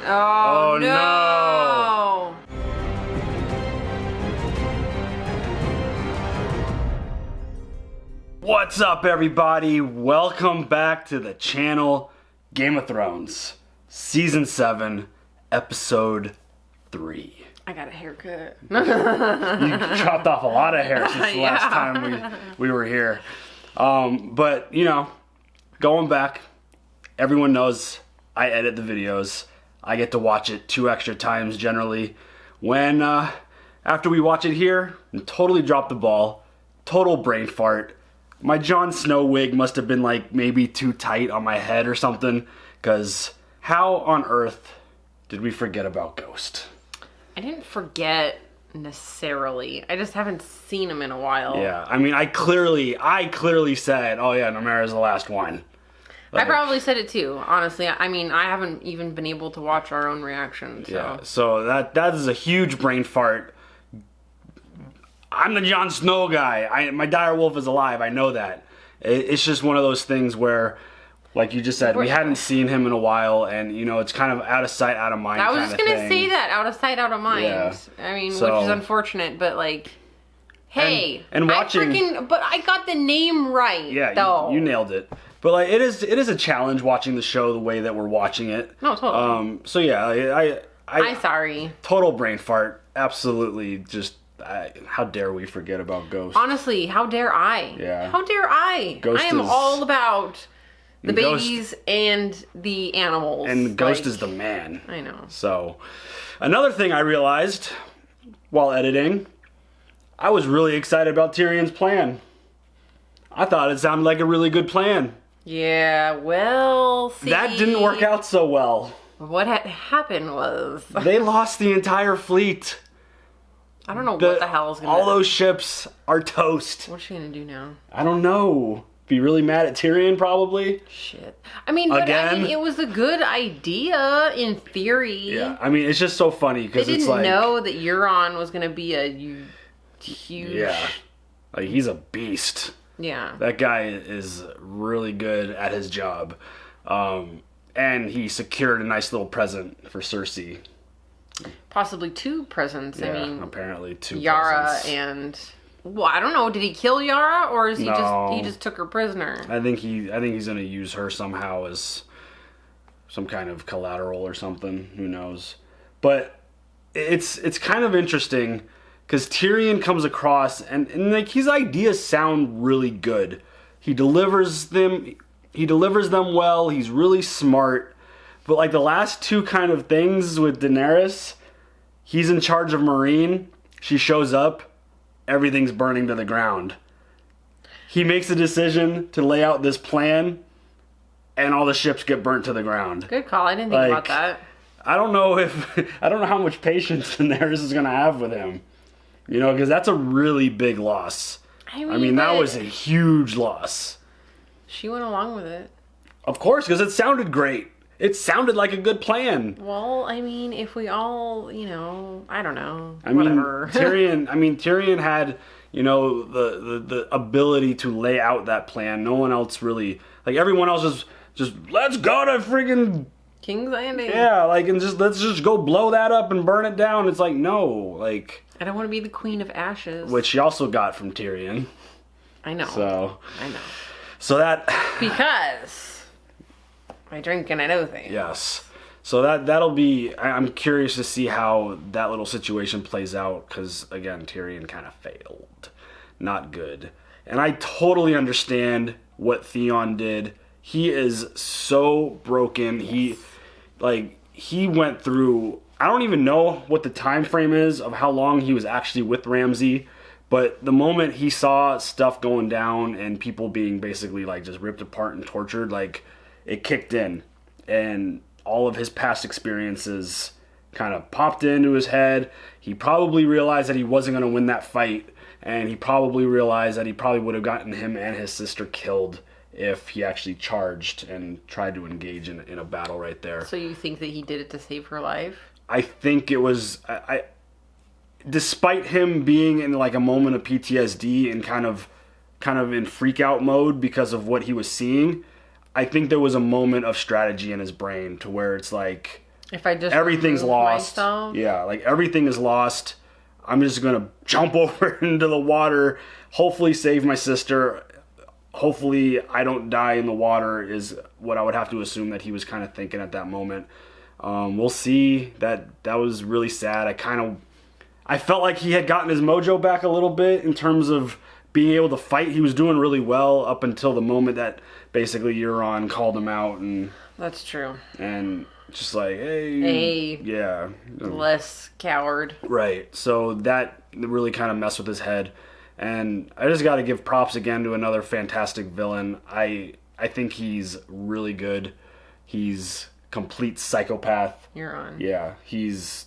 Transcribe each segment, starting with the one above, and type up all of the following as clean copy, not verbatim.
Oh, no! What's up, everybody? Welcome back to the channel. Game of Thrones, Season 7, Episode 3. I got a haircut. You chopped off a lot of hair since the last time we were here. But, you know, going back, everyone knows I edit the videos. I get to watch it 2 extra times generally. When, after we watch it here, and totally drop the ball, total brain fart. My Jon Snow wig must have been like maybe too tight on my head or something, because how on earth did we forget about Ghost? I didn't forget necessarily. I just haven't seen him in a while. Yeah, I mean, I clearly said, oh yeah, Namera's the last one. Like, I probably said it too, honestly. I mean, I haven't even been able to watch our own reactions. So. Yeah, so that is a huge brain fart. I'm the Jon Snow guy. My direwolf is alive. I know that. It's just one of those things where, like you just said, we hadn't seen him in a while, and you know, it's kind of out of sight, out of mind. I was just gonna say that, out of sight, out of mind. Yeah. I mean, which is unfortunate, but like, hey, and watching, but I got the name right. Yeah, though. You nailed it. But like, it is a challenge watching the show the way that we're watching it. No, totally. So yeah, I'm sorry. Total brain fart. Absolutely, just. How dare we forget about Ghost? Honestly, how dare I? Yeah. How dare I? Ghost I am all about the babies Ghost, and the animals. And Ghost is the man. I know. So, another thing I realized while editing, I was really excited about Tyrion's plan. I thought it sounded like a really good plan. Yeah, well, see. That didn't work out so well. What had happened was... They lost the entire fleet. I don't know what the hell is going to... All those ships are toast. What's she going to do now? I don't know. Be really mad at Tyrion, probably. Shit. I mean, but it was a good idea in theory. Yeah, I mean, it's just so funny because it's like... They didn't know that Euron was going to be a huge... Yeah. Like, he's a beast. Yeah. That guy is really good at his job. And he secured a nice little present for Cersei. Possibly 2 presents. Yeah, I mean, apparently 2 Yara presents. And... Well, I don't know. Did he kill Yara, or is he just took her prisoner? I think he's going to use her somehow as some kind of collateral or something. Who knows? But it's kind of interesting because Tyrion comes across and like his ideas sound really good. He delivers them well. He's really smart. But like the last 2 kind of things with Daenerys, he's in charge of Marine. She shows up. Everything's burning to the ground. He makes a decision to lay out this plan, and all the ships get burnt to the ground. Good call. I didn't think about that. I don't know how much patience Daenerys is going to have with him. You know, because that's a really big loss. I mean that was a huge loss. She went along with it. Of course, because it sounded great. It sounded like a good plan. Well, I mean, if we all, you know, I don't know. Whatever. Tyrion had, you know, the ability to lay out that plan. No one else really, like everyone else just let's go to friggin' King's Landing. Yeah, like and let's just go blow that up and burn it down. It's like no, like I don't want to be the Queen of Ashes. Which she also got from Tyrion. I know. I know. So that because I drink and I know things. Yes. So that'll be... I'm curious to see how that little situation plays out. Because, again, Tyrion kind of failed. Not good. And I totally understand what Theon did. He is so broken. Yes. He went through... I don't even know what the time frame is of how long he was actually with Ramsay. But the moment he saw stuff going down and people being basically like just ripped apart and tortured, like... It kicked in, and all of his past experiences kind of popped into his head. He probably realized that he wasn't going to win that fight, and he probably realized that he probably would have gotten him and his sister killed if he actually charged and tried to engage in a battle right there. So you think that he did it to save her life? I think it was... despite him being in like a moment of PTSD and kind of in freak out mode because of what he was seeing... I think there was a moment of strategy in his brain to where it's like, If I just everything's remove lost. myself? Yeah, like everything is lost. I'm just gonna jump over into the water, hopefully save my sister. Hopefully I don't die in the water is what I would have to assume that he was kind of thinking at that moment. We'll see. That was really sad. I felt like he had gotten his mojo back a little bit in terms of being able to fight. He was doing really well up until the moment that basically Euron called him out and That's true. and just like, hey, yeah, less coward. right. So that really kind of messed with his head. And I just got to give props again to another fantastic villain. I think he's really good. He's complete psychopath. Euron. Yeah, he's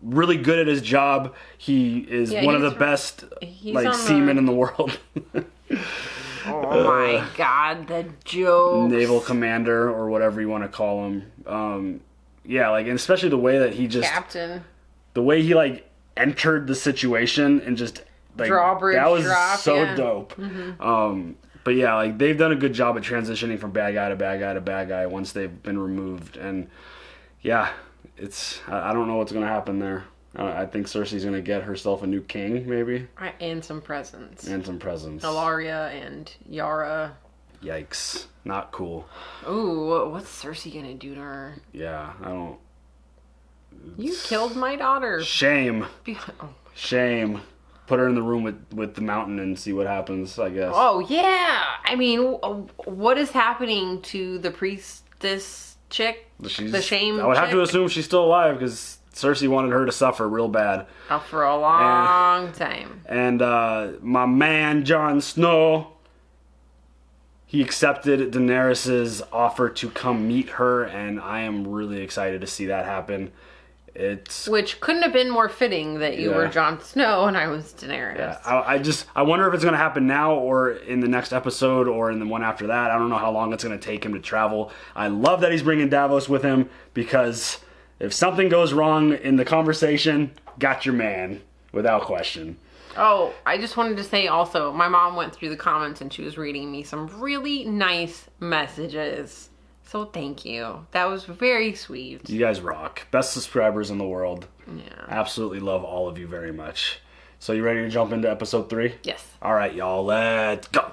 really good at his job. He is one of the best seamen in the world. Oh my god, the joke. Naval commander or whatever you want to call him. Yeah, like, and especially the way that he just Captain. The way he like entered the situation and just like Drawbridge that was drop, so yeah. dope. Mm-hmm. But yeah, like they've done a good job at transitioning from bad guy to bad guy to bad guy once they've been removed. And yeah, I don't know what's gonna happen there. I think Cersei's gonna get herself a new king, maybe. And some presents. Ilaria and Yara. Yikes. Not cool. Ooh, what's Cersei gonna do to her? Yeah, I don't... You killed my daughter. Shame. Oh. Shame. Put her in the room with the mountain and see what happens, I guess. Oh, yeah. I mean, what is happening to the priestess chick? The shame I would have chick? to assume she's still alive because Cersei wanted her to suffer real bad. For a long time. And my man, Jon Snow, he accepted Daenerys' offer to come meet her, and I am really excited to see that happen. Which couldn't have been more fitting that you were Jon Snow and I was Daenerys. Yeah, I wonder if it's going to happen now or in the next episode or in the one after that. I don't know how long it's going to take him to travel. I love that he's bringing Davos with him because if something goes wrong in the conversation, got your man, without question. Oh, I just wanted to say also, my mom went through the comments and she was reading me some really nice messages. So thank you. That was very sweet. You guys rock. Best subscribers in the world. Yeah. Absolutely love all of you very much. So you ready to jump into episode 3? Yes. All right, y'all. Let's go.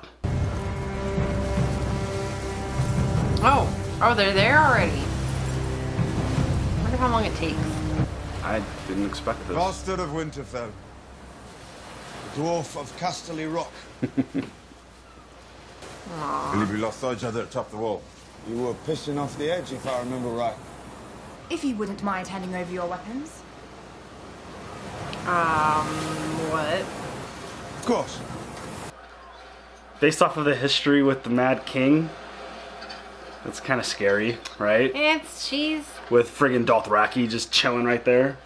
Oh, they're there already. I wonder how long it takes. I didn't expect this. Master of Winterfell. Dwarf of Casterly Rock. I believe we lost each other at top of the wall. You were pissing off the edge, if I remember right. If you wouldn't mind handing over your weapons. What? Of course. Based off of the history with the Mad King, that's kind of scary, right? She's... With friggin' Dothraki just chilling right there.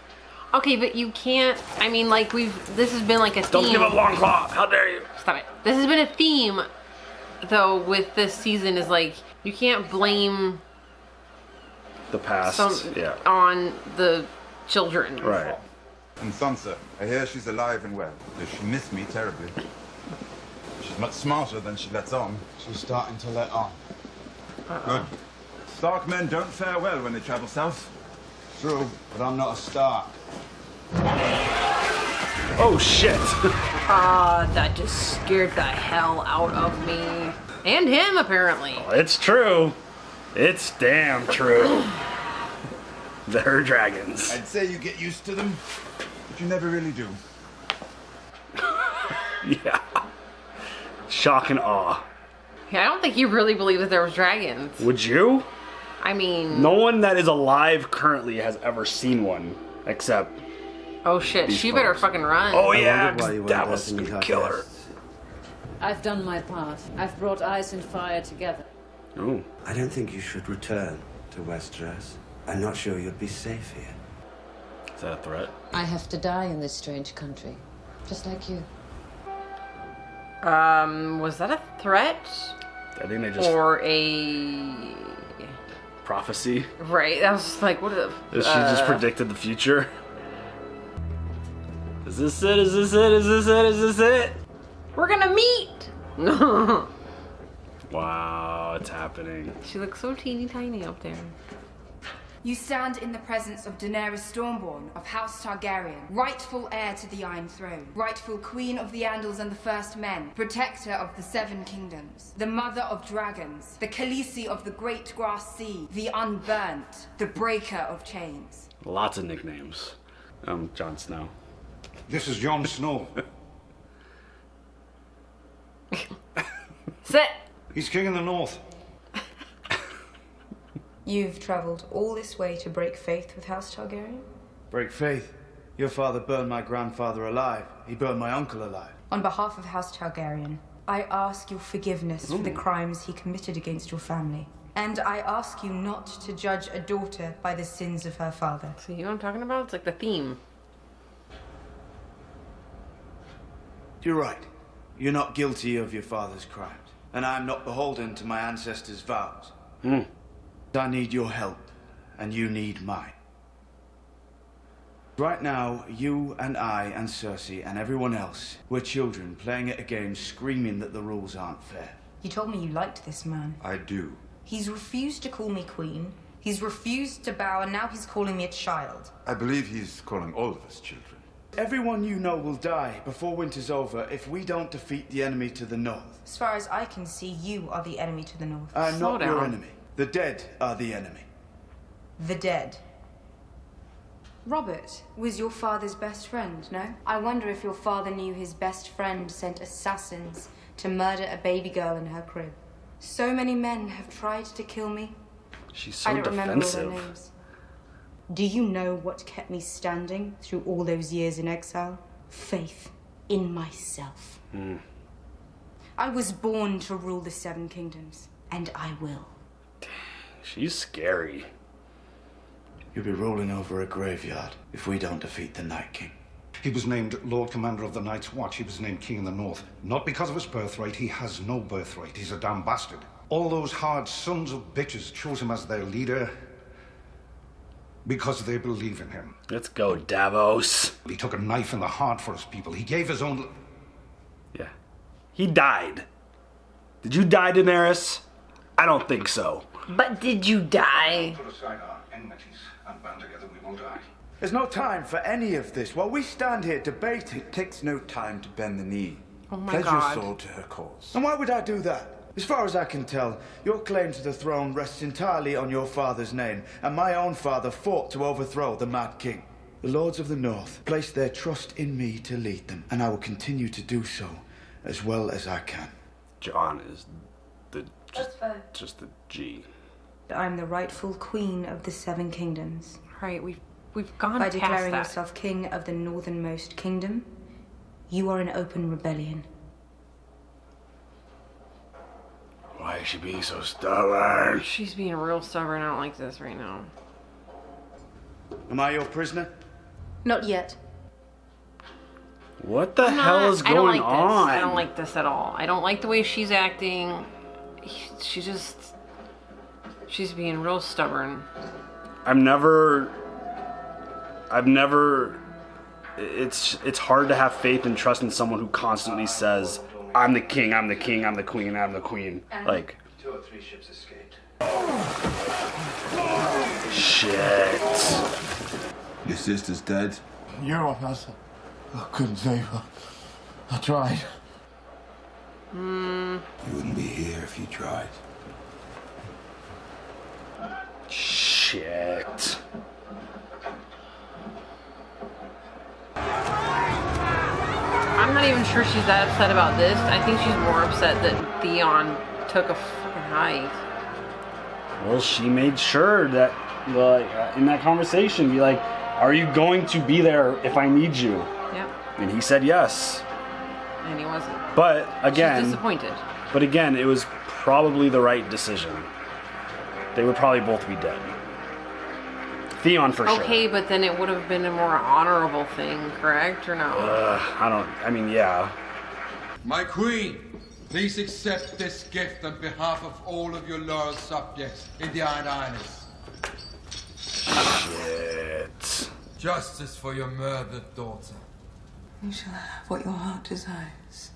Okay, but you can't... I mean, like, this has been like a theme... Don't give up Longclaw! How dare you! Stop it. This has been a theme, though, with this season is like, you can't blame... The past, on the children. Right. And Sansa, I hear she's alive and well. Does she miss me terribly? She's much smarter than she lets on. She's starting to let on. Good. Stark men don't fare well when they travel south. True, but I'm not a Stark. Oh, shit. That just scared the hell out of me. And him, apparently. It's true. It's damn true. They're dragons. I'd say you get used to them, but you never really do. Yeah. Shock and awe. Yeah, I don't think you really believe that there was dragons. Would you? I mean... No one that is alive currently has ever seen one, except... Oh shit, she folks. better fucking run. Oh yeah, that was a killer. I've done my part. I've brought ice and fire together. Oh. I don't think you should return to Westeros. I'm not sure you'd be safe here. Is that a threat? I have to die in this strange country, just like you. Was that a threat? I think they just... Or a... prophecy? Right, that was like, what the... She just predicted the future? Is this it? Is this it? Is this it? Is this it? We're gonna meet! Wow, it's happening. She looks so teeny tiny up there. You stand in the presence of Daenerys Stormborn of House Targaryen, rightful heir to the Iron Throne, rightful queen of the Andals and the First Men, protector of the Seven Kingdoms, the mother of dragons, the Khaleesi of the Great Grass Sea, the Unburnt, the breaker of chains. Lots of nicknames. Jon Snow. This is Jon Snow. Sit. He's king in the north. You've traveled all this way to break faith with House Targaryen? Break faith. Your father burned my grandfather alive. He burned my uncle alive. On behalf of House Targaryen, I ask your forgiveness for the crimes he committed against your family. And I ask you not to judge a daughter by the sins of her father. See what I'm talking about? It's like the theme. You're right. You're not guilty of your father's crimes. And I'm not beholden to my ancestors' vows. I need your help, and you need mine. Right now, you and I and Cersei and everyone else, we're children playing at a game screaming that the rules aren't fair. You told me you liked this man. I do. He's refused to call me queen. He's refused to bow, and now he's calling me a child. I believe he's calling all of us children. Everyone you know will die before winter's over if we don't defeat the enemy to the north. As far as I can see, you are the enemy to the north. I'm Slow not your down. enemy. The dead are the enemy. The dead. Robert was your father's best friend, no? I wonder if your father knew his best friend sent assassins to murder a baby girl in her crib. So many men have tried to kill me. She's so I don't remember all defensive. their names. Do you know what kept me standing through all those years in exile? Faith in myself. I was born to rule the Seven Kingdoms, and I will. She's scary. You'll be rolling over a graveyard if we don't defeat the Night King. He was named Lord Commander of the Night's Watch. He was named King in the North. Not because of his birthright. He has no birthright. He's a damn bastard. All those hard sons of bitches chose him as their leader because they believe in him. Let's go, Davos. He took a knife in the heart for his people. He gave his own... Yeah. He died. Did you die, Daenerys? I don't think so. But did you die? Put aside our enmities and band together, we won't die. There's no time for any of this. While we stand here debating, It takes no time to bend the knee. Oh my Pledge God. your soul to her cause. and why would I do that? As far as I can tell, your claim to the throne rests entirely on your father's name, and my own father fought to overthrow the Mad King. The Lords of the North placed their trust in me to lead them, and I will continue to do so as well as I can. Jon is the That's fair. just the G. I'm the rightful queen of the Seven Kingdoms. Right, we've gone By past declaring that. yourself king of the northernmost kingdom, you are in open rebellion. Why is she being so stubborn? She's being real stubborn. I don't like this right now. Am I your prisoner? Not yet. What the hell is I don't going like on? this. I don't like this at all. I don't like the way she's acting. She's being real stubborn. I've never. It's hard to have faith and trust in someone who constantly says, "I'm the king, I'm the king, I'm the queen, I'm the queen." Like, 2 or 3 ships escaped. shit. Your sister's dead. You're off, I couldn't save her. I tried. You wouldn't be here if you tried. Shit. I'm not even sure she's that upset about this. I think she's more upset that Theon took a fucking hike. Well, she made sure that, like, in that conversation, be like, "Are you going to be there if I need you?" Yep. And he said yes. And he wasn't. But She's again, disappointed. it was probably the right decision. They would probably both be dead. Theon for sure. Okay, but then it would have been a more honorable thing, correct? Or no? Yeah. My queen, please accept this gift on behalf of all of your loyal subjects in the Iron Islands. Shit. Justice for your murdered daughter. You shall have what your heart desires.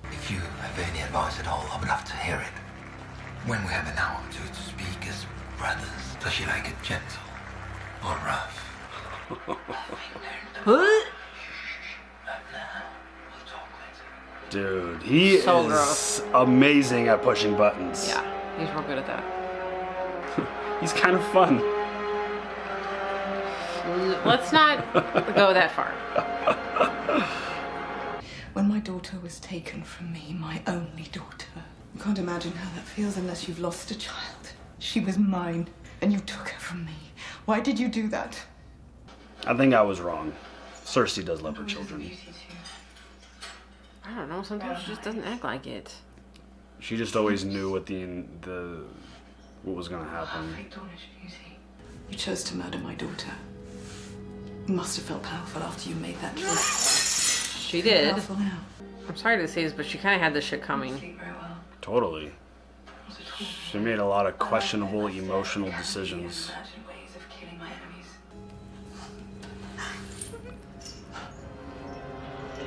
If you have any advice at all, I would love to hear it. When we have an hour or two to speak as brothers, does she like it gentle or rough. What? Dude, he So is gross. amazing at pushing buttons. Yeah, he's real good at that. He's kind of fun. Let's not go that far. When my daughter was taken from me, my only daughter, you can't imagine how that feels unless you've lost a child. She was mine, and you took her from me. Why did you do that? I think I was wrong. Cersei does love her children. I don't know. Sometimes she just doesn't act like it. She just always knew what what was gonna happen. You chose to murder my daughter. You must have felt powerful after you made that choice. She did. Powerful now. I'm sorry to say this, but she kind of had this shit coming. Totally. She made a lot of questionable emotional decisions.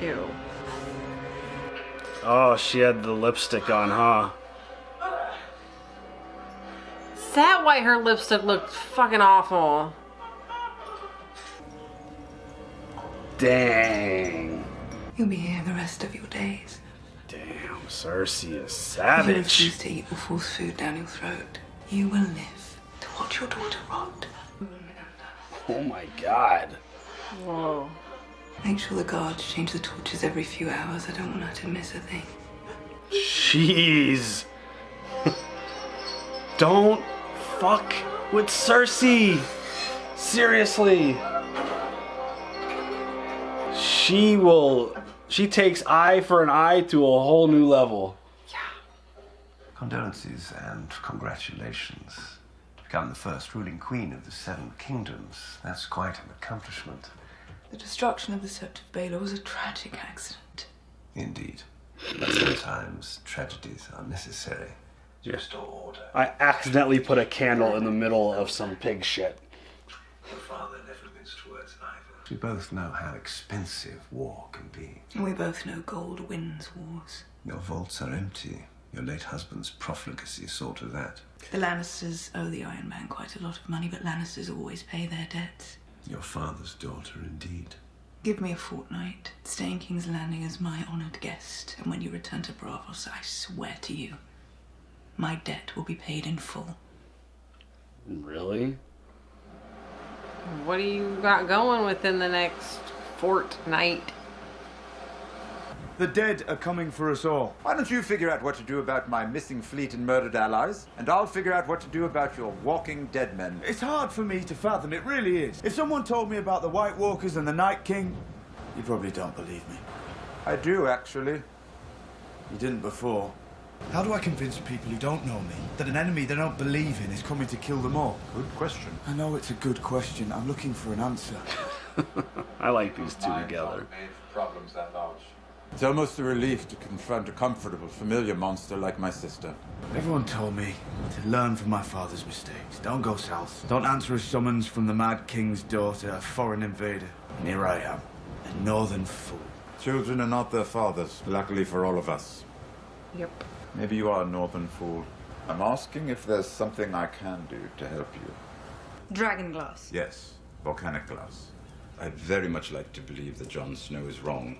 Ew. Oh, she had the lipstick on, huh? Is that why her lipstick looked fucking awful? Dang. You'll be here the rest of your days. Damn, Cersei is If you savage. refuse to eat or force food down your throat, you will live to watch your daughter rot. Oh my god. Whoa. Make sure the guards change the torches every few hours. I don't want her to miss a thing. Jeez. Don't fuck with Cersei. Seriously. She takes eye for an eye to a whole new level. Condolences and congratulations. To become the first ruling queen of the Seven Kingdoms. That's quite an accomplishment. The destruction of the Sept of Baelor was a tragic accident. Indeed. But sometimes tragedies are necessary. Just order. I accidentally put a candle in the middle of some pig shit. Your father never minced words either. We both know how expensive war can be. And we both know gold wins wars. Your vaults are empty. Your late husband's profligacy saw to that. The Lannisters owe the Iron Man quite a lot of money, but Lannisters always pay their debts. Your father's daughter, indeed. Give me a fortnight. Stay in King's Landing as my honoured guest, and when you return to Bravos, I swear to you, my debt will be paid in full. Really? What do you got going within the next fortnight? The dead are coming for us all. Why don't you figure out what to do about my missing fleet and murdered allies, and I'll figure out what to do about your walking dead men. It's hard for me to fathom, it really is. If someone told me about the White Walkers and the Night King, you probably don't believe me. I do, actually. You didn't before. How do I convince people who don't know me that an enemy they don't believe in is coming to kill them all? Good question. I know it's a good question. I'm looking for an answer. I like these two together. Problems that large. It's almost a relief to confront a comfortable, familiar monster like my sister. Everyone told me to learn from my father's mistakes. Don't go south. Don't answer a summons from the Mad King's daughter, a foreign invader. And here I am, a northern fool. Children are not their fathers, luckily for all of us. Yep. Maybe you are a northern fool. I'm asking if there's something I can do to help you. Dragon glass. Yes, volcanic glass. I'd very much like to believe that Jon Snow is wrong.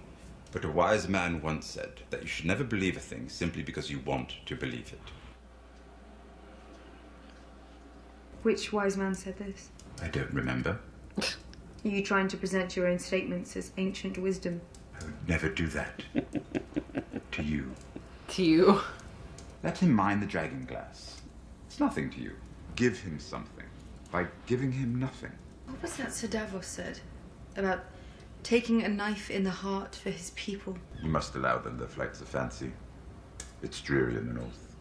But a wise man once said that you should never believe a thing simply because you want to believe it. Which wise man said this? I don't remember. Are you trying to present your own statements as ancient wisdom? I would never do that. To you. To you. Let him mind the dragon glass. It's nothing to you. Give him something by giving him nothing. What was that Sir Davos said about taking a knife in the heart for his people? You must allow them their flights of fancy. It's dreary in the north.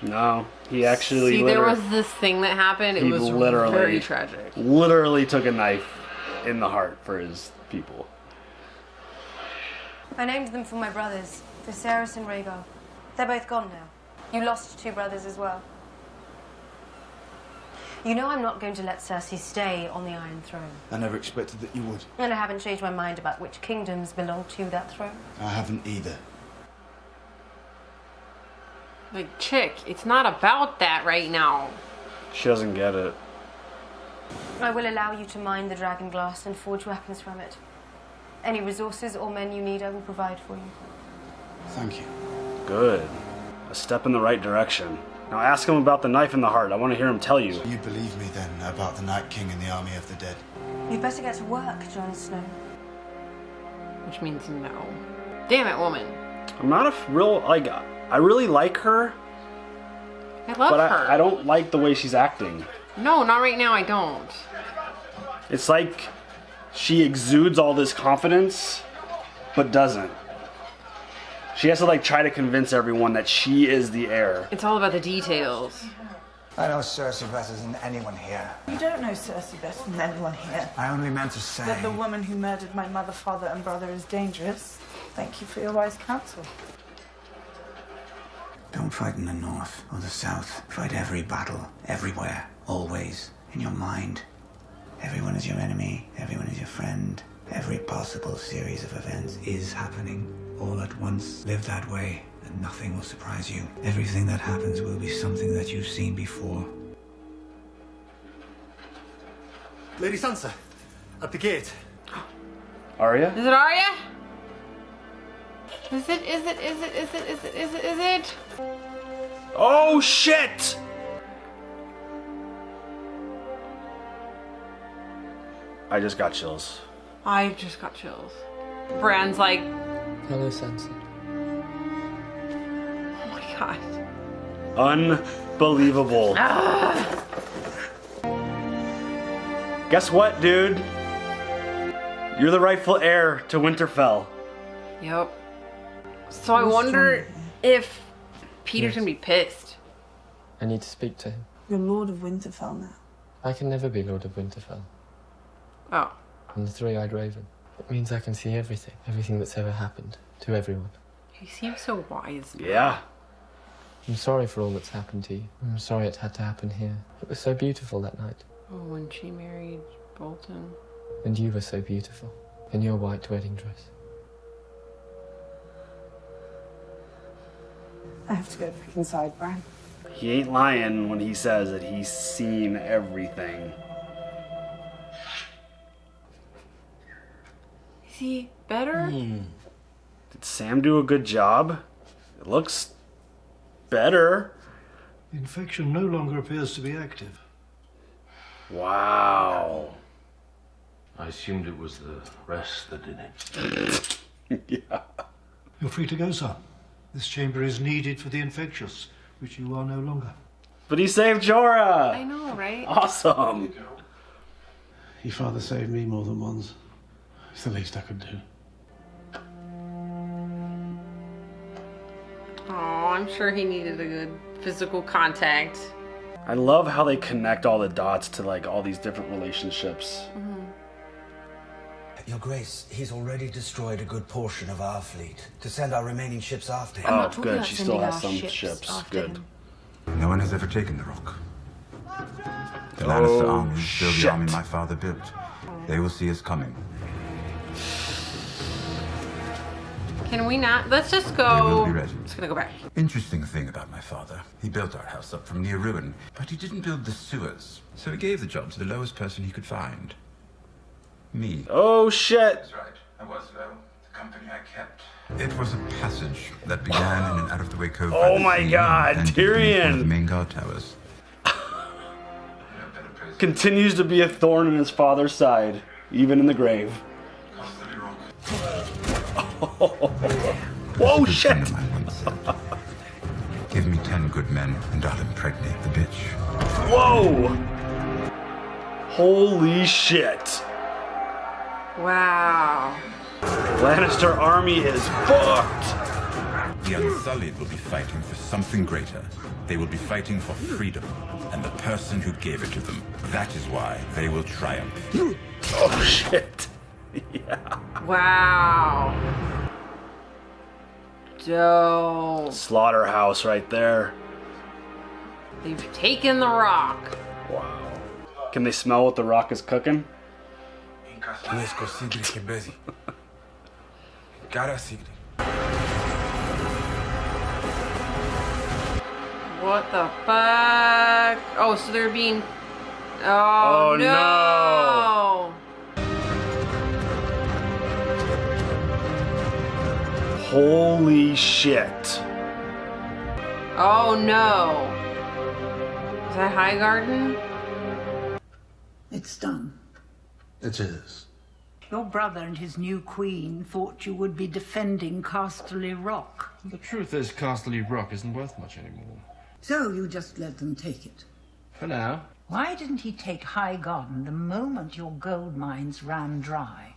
No, he actually. See, there was this thing that happened. It was very tragic. Literally took a knife in the heart for his people. I named them for my brothers, Viserys and Rhaegar. They're both gone now. You lost 2 brothers as well. You know I'm not going to let Cersei stay on the Iron Throne. I never expected that you would. And I haven't changed my mind about which kingdoms belong to that throne. I haven't either. Like, chick, it's not about that right now. She doesn't get it. I will allow you to mine the dragon glass and forge weapons from it. Any resources or men you need, I will provide for you. Thank you. Good. A step in the right direction. Now ask him about the knife in the heart. I want to hear him tell you. You believe me then about the Night King and the army of the dead? You'd better get to work, Jon Snow. Which means no. Damn it, woman. I'm not a real, like, I really like her. I love her. I don't like the way she's acting. No, not right now, I don't. It's like she exudes all this confidence, but doesn't. She has to like try to convince everyone that she is the heir. It's all about the details. I know Cersei better than anyone here. You don't know Cersei better than anyone here. I only meant to say... That the woman who murdered my mother, father, and brother is dangerous. Thank you for your wise counsel. Don't fight in the north or the south. Fight every battle, everywhere, always, in your mind. Everyone is your enemy, everyone is your friend. Every possible series of events is happening all at once. Live that way, and nothing will surprise you. Everything that happens will be something that you've seen before. Lady Sansa, at the gate. Arya? Is it Arya? Is it? Oh shit! I just got chills. I just got chills. Bran's like, hello, Sansa. oh my god. Unbelievable. Guess what, dude? You're the rightful heir to Winterfell. Yep. So I wonder if Peter's gonna be pissed. I need to speak to him. You're Lord of Winterfell now. I can never be Lord of Winterfell. Oh. I'm the three-eyed raven. It means I can see everything. Everything that's ever happened. To everyone. He seems so wise. Yeah. I'm sorry for all that's happened to you. I'm sorry it had to happen here. It was so beautiful that night. Oh, when she married Bolton. And you were so beautiful. In your white wedding dress. I have to go back inside, Bran. He ain't lying when he says that he's seen everything. Is he better? Did Sam do a good job? It looks better. The infection no longer appears to be active. Wow. I assumed it was the rest that did it. Yeah. You're free to go, son. This chamber is needed for the infectious, which you are no longer. But he saved Jorah! I know, right? Awesome. Your father saved me more than once. It's the least I could do. Oh, I'm sure he needed a good physical contact. I love how they connect all the dots to like all these different relationships. Your Grace, he's already destroyed a good portion of our fleet. To send our remaining ships after him. Oh, good. She still has some ships. Good. No one has ever taken the rock. The Lannister army is still shit. the army my father built. They will see us coming. Can we not? Let's just They go. will be ready. I'm just gonna go back. Interesting thing about my father. He built our house up from near ruin, but he didn't build the sewers. So he gave the job to the lowest person he could find. Me. Oh shit. That's right. I was low. The company I kept. It was a passage that began in an out-of-the-way cove. Oh my god, and Tyrion! the main guard towers. Continues to be a thorn in his father's side, even in the grave. Whoa, shit! Give me 10 good men, and I'll impregnate the bitch. Whoa! Holy shit! Wow. Lannister army is fucked! The Unsullied will be fighting for something greater. They will be fighting for freedom, and the person who gave it to them. That is why they will triumph. Oh shit! Yeah. Wow. Dope. Slaughterhouse right there. They've taken the rock. Wow. Can they smell what the rock is cooking? What the fuck? Oh, so they're being... Oh, no! Holy shit. Oh no. Is that Highgarden? It's done. It is. Your brother and his new queen thought you would be defending Casterly Rock. The truth is, Casterly Rock isn't worth much anymore. So you just let them take it. For now. Why didn't he take Highgarden the moment your gold mines ran dry?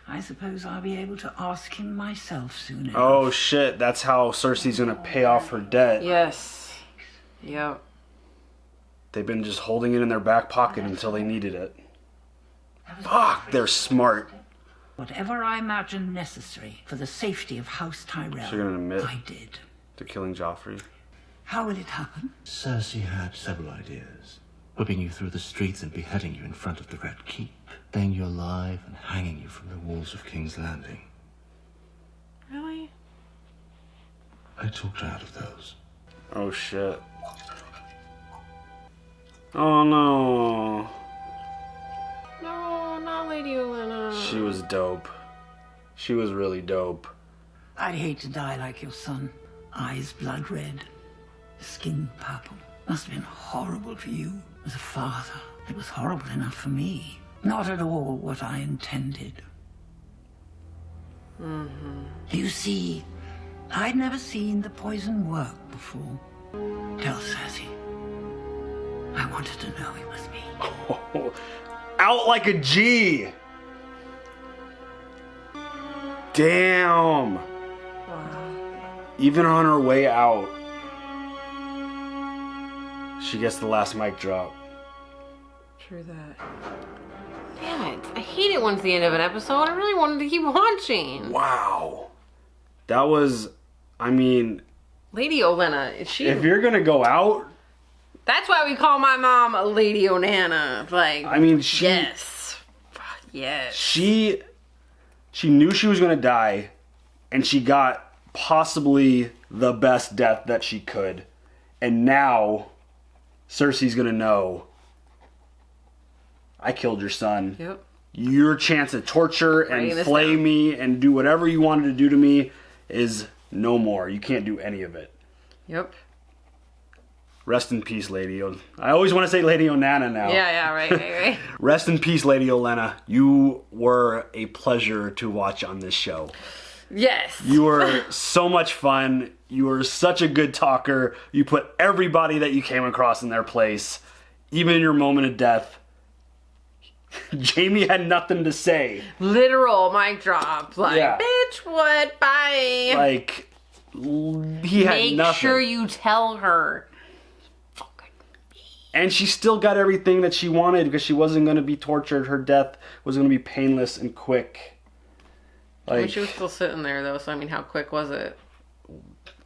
I suppose I'll be able to ask him myself soon enough. Oh shit, that's how Cersei's gonna pay off her debt. Yes. Yep. They've been just holding it in their back pocket until they needed it. Fuck, they're smart. Whatever I imagined necessary for the safety of House Tyrell, So you're gonna admit I did. to killing Joffrey? How will it happen? Cersei had several ideas. Whipping you through the streets and beheading you in front of the Red Keep. Laying you alive and hanging you from the walls of King's Landing. Really? I talked her out of those. Oh shit. Oh no. No, not Lady Olenna. She was dope. She was really dope. I'd hate to die like your son. Eyes blood red, skin purple. Must have been horrible for you as a father. It was horrible enough for me. Not at all what I intended. You see, I'd never seen the poison work before. Tell Cersei. I wanted to know it was me. Oh, out like a G. Damn. Wow. Even on her way out, she gets the last mic drop. True that. Damn it. I hate it when it's the end of an episode. I really wanted to keep watching. Wow. That was, I mean... Lady Olenna, is she... If you're gonna go out... That's why we call my mom Lady Onana. Like, I mean, she... Yes. Fuck, yes. She knew she was gonna die, and she got possibly the best death that she could. And now, Cersei's gonna know... I killed your son. Yep. Your chance to torture and flay me and do whatever you wanted to do to me is no more. You can't do any of it. Yep. Rest in peace, Lady I always want to say Lady Onana now. Yeah, right. Rest in peace, Lady Olenna. You were a pleasure to watch on this show. Yes. You were so much fun. You were such a good talker. You put everybody that you came across in their place. Even in your moment of death. Jamie had nothing to say. Literal mic drop. Like, Yeah. bitch, what? Bye. Like, he had Make nothing. sure you tell her. And she still got everything that she wanted because she wasn't going to be tortured. Her death was going to be painless and quick. I mean, Like, she was still sitting there, though, so I mean, how quick was it?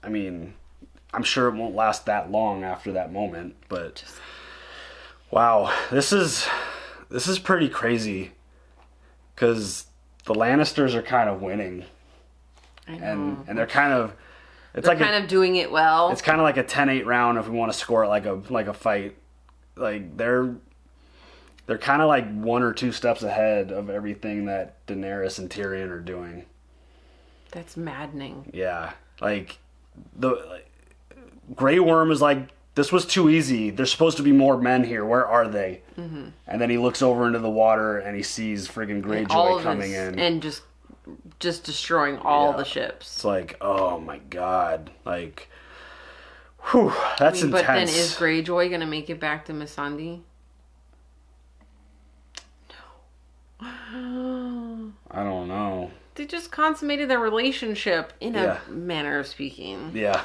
I mean, I'm sure it won't last that long after that moment, but wow, this is pretty crazy because the Lannisters are kind of winning. I know. And they're kind of They're kind of doing it well. It's kind of like a 10-8 round if we want to score it like a fight. Like they're kind of like one or two steps ahead of everything that Daenerys and Tyrion are doing. That's maddening. Yeah, Grey Worm is like, this was too easy. There's supposed to be more men here. Where are they? Mm-hmm. And then he looks over into the water and he sees friggin' Greyjoy coming in and just destroying all the ships. It's like, oh my god, like, whew, that's intense. But then is Greyjoy gonna make it back to Missandei? No. I don't know. They just consummated their relationship in a manner of speaking. Yeah,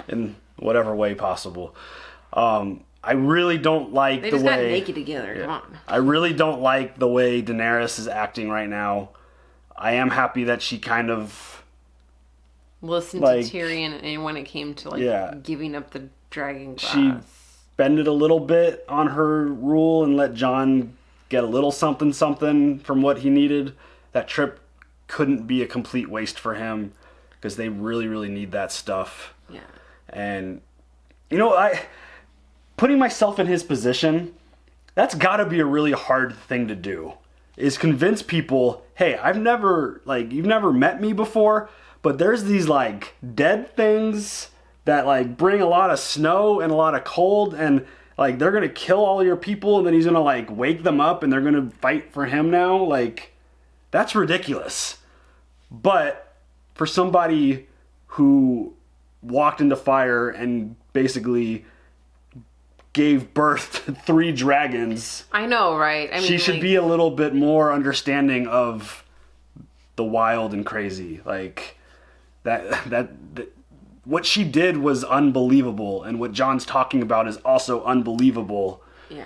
in whatever way possible. I really don't like they the just way... got naked together, come on. I really don't like the way Daenerys is acting right now. I am happy that she kind of... Listened to Tyrion and when it came to giving up the dragon glass. She bended a little bit on her rule and let Jon get a little something from what he needed. That trip couldn't be a complete waste for him because they really, really need that stuff. Yeah. And, putting myself in his position, that's got to be a really hard thing to do. Is convince people, hey, you've never met me before, but there's these, dead things that, bring a lot of snow and a lot of cold, and, they're going to kill all your people, and then he's going to, wake them up, and they're going to fight for him now. That's ridiculous. But for somebody who walked into fire and basically gave birth to 3 dragons. I know, right? I mean, she should be a little bit more understanding of the wild and crazy. That what she did was unbelievable, and what John's talking about is also unbelievable. Yeah.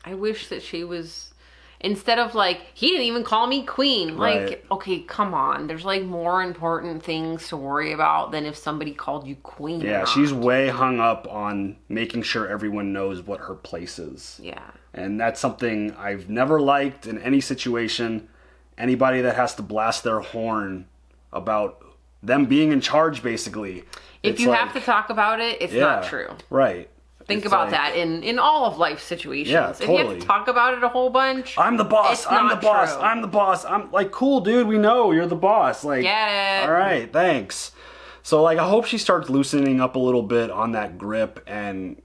I wish that she was, instead of he didn't even call me queen. Right. Okay, come on. There's more important things to worry about than if somebody called you queen. Yeah, she's way hung up on making sure everyone knows what her place is. Yeah. And that's something I've never liked in any situation. Anybody that has to blast their horn about them being in charge, basically. If you have to talk about it, it's not true. Right. Think about that in all of life situations. Yeah, If you have to talk about it a whole bunch, I'm the boss. I'm the boss. True. I'm the boss. I'm cool, dude. We know you're the boss. Get it. All right, thanks. So I hope she starts loosening up a little bit on that grip, and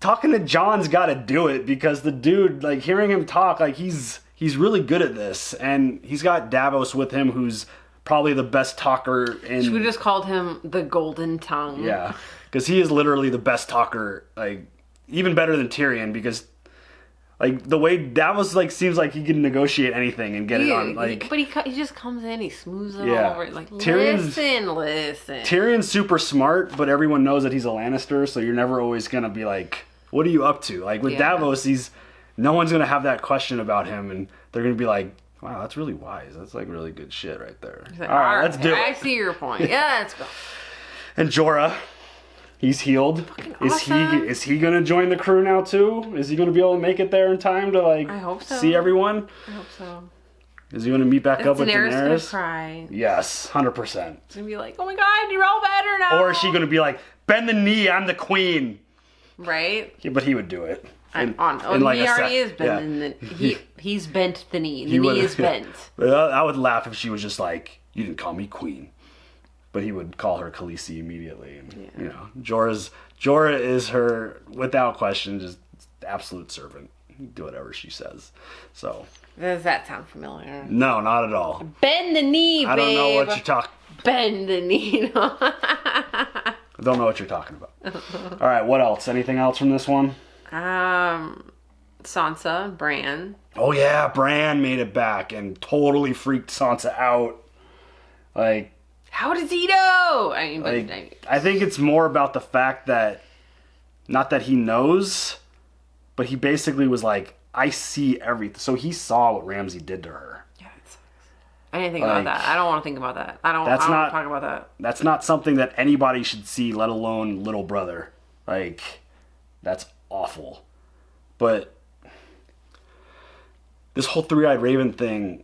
talking to John's got to do it, because the dude, hearing him talk, he's really good at this, and he's got Davos with him, who's probably the best talker in. Should we just called him the Golden Tongue? Yeah. Because he is literally the best talker, even better than Tyrion, because, the way Davos, seems like he can negotiate anything and get it on, But he just comes in, he smooths it Yeah. all over. Listen. Tyrion's super smart, but everyone knows that he's a Lannister, so you're never always going to be what are you up to? With Davos, no one's going to have that question about him, and they're going to be wow, that's really wise. That's, really good shit right there. All right, let's do it. I see your point. Yeah, let's go. And Jorah... He's healed. Awesome. Is he gonna join the crew now too? Is he gonna be able to make it there in time to I hope so. see everyone? I hope so. Is he gonna meet back up with Daenerys Daenerys? gonna cry. Yes, 100%. It's gonna be oh my god, you're all better now. Or is she gonna be bend the knee, I'm the queen? Right. Yeah, but he would do it. He already is bending he's bent the knee. The knee is bent. But I would laugh if she was just you didn't call me queen. But he would call her Khaleesi immediately. And, Jorah is her, without question, just absolute servant. Do whatever she says. So. Does that sound familiar? No, not at all. Bend the knee, babe. I don't know what you're talking. Bend the knee. I don't know what you're talking about. All right, what else? Anything else from this one? Sansa, Bran. Oh yeah, Bran made it back and totally freaked Sansa out. How does he know? I think it's more about the fact that, not that he knows, but he basically was I see everything. So he saw what Ramsay did to her. Yeah, I didn't think about that. I don't want to think about that. I don't want to talk about that. That's not something that anybody should see, let alone little brother. That's awful. But this whole three-eyed raven thing...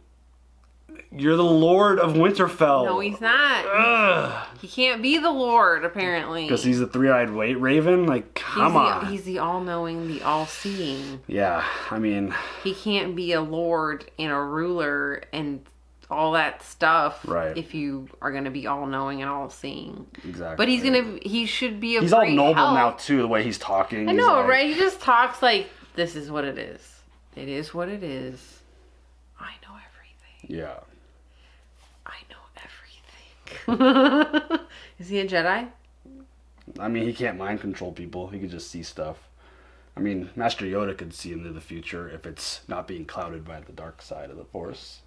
You're the Lord of Winterfell. No, he's not. He can't be the Lord, apparently. Because he's the three-eyed raven? Come on. He's the all-knowing, the all-seeing. Yeah, I mean... He can't be a Lord and a ruler and all that stuff if you are going to be all-knowing and all-seeing. Exactly. But he should be a He's all great noble help. now, too, the way he's talking. I know, right? He just talks this is what it is. It is what it is. I know everything. Yeah. Is he a Jedi? I mean, he can't mind control people. He can just see stuff. I mean, Master Yoda could see into the future if it's not being clouded by the dark side of the Force.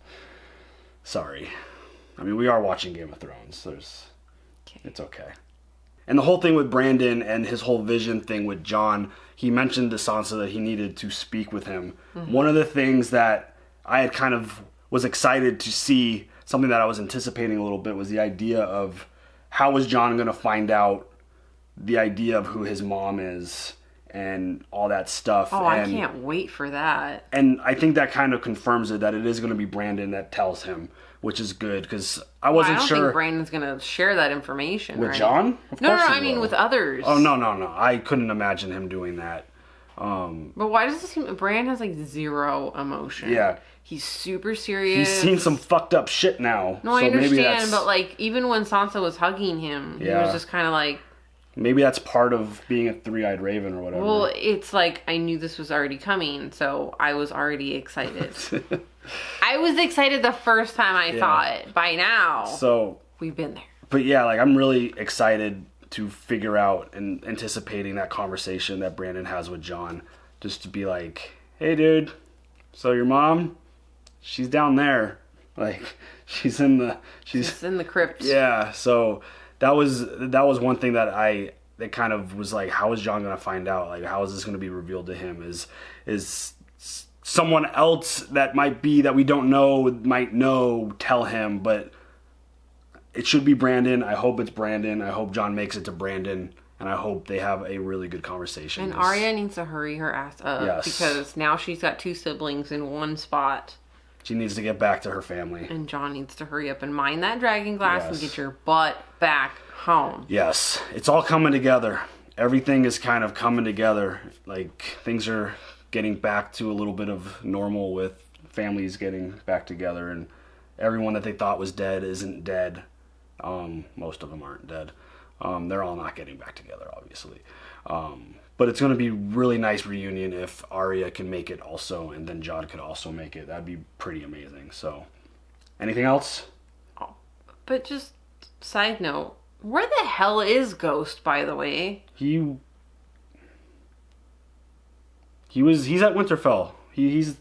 Sorry. I mean, we are watching Game of Thrones. It's okay. And the whole thing with Brandon and his whole vision thing with Jon, he mentioned to Sansa that he needed to speak with him. Mm-hmm. One of the things that I had kind of was excited to see, something that I was anticipating a little bit, was the idea of how was Jon going to find out the idea of who his mom is and all that stuff. Oh, I can't wait for that. And I think that kind of confirms it, that it is going to be Brandon that tells him. which is good because I wasn't I don't sure. think Brandon's gonna share that information With right? John? Of No, course he I mean will. with others. Oh no. I couldn't imagine him doing that. But why does it seem Brand has like zero emotion? Yeah. He's super serious. He's seen some fucked up shit now. No, I so maybe understand, that's, but like even when Sansa was hugging him, he was just kind of like. Maybe that's part of being a three-eyed raven or whatever. Well, it's like I knew this was already coming, so I was already excited. I was excited the first time I saw it. By now, so we've been there. But yeah, like I'm really excited to figure out and anticipating that conversation that Brandon has with John, just to be like, "Hey, dude, so your mom, she's down there, like she's in the crypt." Yeah, so that was one thing that kind of was like, how is John gonna find out? Like, how is this gonna be revealed to him? Is someone else that we don't know might know tell him, but it should be Brandon. I hope it's Brandon. I hope John makes it to Brandon, and I hope they have a really good conversation. And Arya needs to hurry her ass up because now she's got 2 siblings in one spot. She needs to get back to her family. And John needs to hurry up and mine that dragon glass and get your butt back home. Yes, it's all coming together. Everything is kind of coming together. Like, things are getting back to a little bit of normal with families getting back together, and everyone that they thought was dead isn't dead. Most of them aren't dead. They're all not getting back together, obviously. But it's going to be a really nice reunion if Arya can make it also, and then John could also make it. That'd be pretty amazing. So, anything else? But just side note, where the hell is Ghost, by the way? He's at Winterfell. He's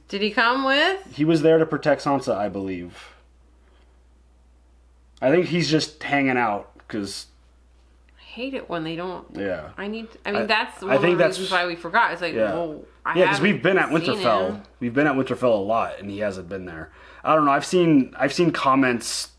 Did he come with? He was there to protect Sansa, I believe. I think he's just hanging out because I hate it when they don't. Yeah. I mean, that's one of the reasons why we forgot. It's like, well, because we've been at seen Winterfell. him. We've been at Winterfell a lot, and he hasn't been there. I don't know. I've seen comments.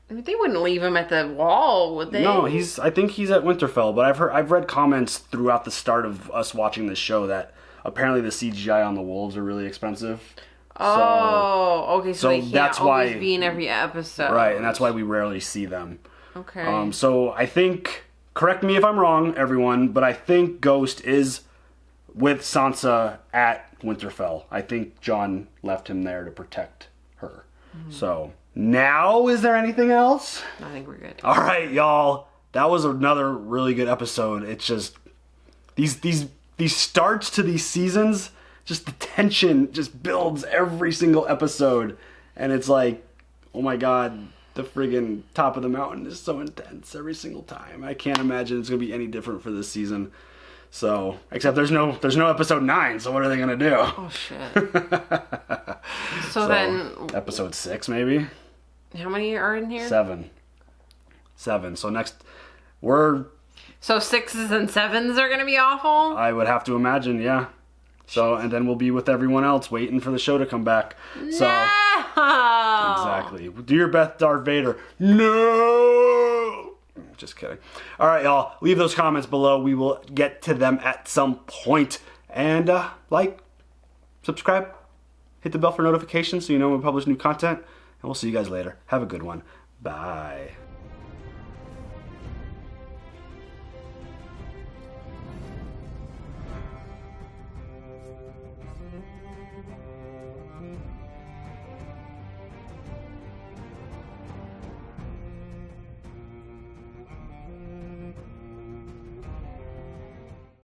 I mean, they wouldn't leave him at the wall, would they? No, I think he's at Winterfell, but I've read comments throughout the start of us watching this show that apparently the CGI on the wolves are really expensive. Oh, okay. So they can't that's always why be in every episode, right? And that's why we rarely see them. Okay. So I think, correct me if I'm wrong, everyone, but I think Ghost is with Sansa at Winterfell. I think John left him there to protect her. Mm-hmm. So now, is there anything else? I think we're good. All right, y'all. That was another really good episode. It's just these starts to these seasons. Just the tension just builds every single episode. And it's like, oh my God, the friggin' top of the mountain is so intense every single time. I can't imagine it's going to be any different for this season. So, except there's no episode 9, so what are they going to do? Oh, shit. so then... Episode 6, maybe? How many are in here? 7. So next, So 6s and 7s are going to be awful? I would have to imagine, yeah. So, and then we'll be with everyone else waiting for the show to come back. So, no! Exactly. Do your best, Darth Vader. No! Just kidding. All right, y'all. Leave those comments below. We will get to them at some point. And like, subscribe, hit the bell for notifications so you know when we publish new content. And we'll see you guys later. Have a good one. Bye.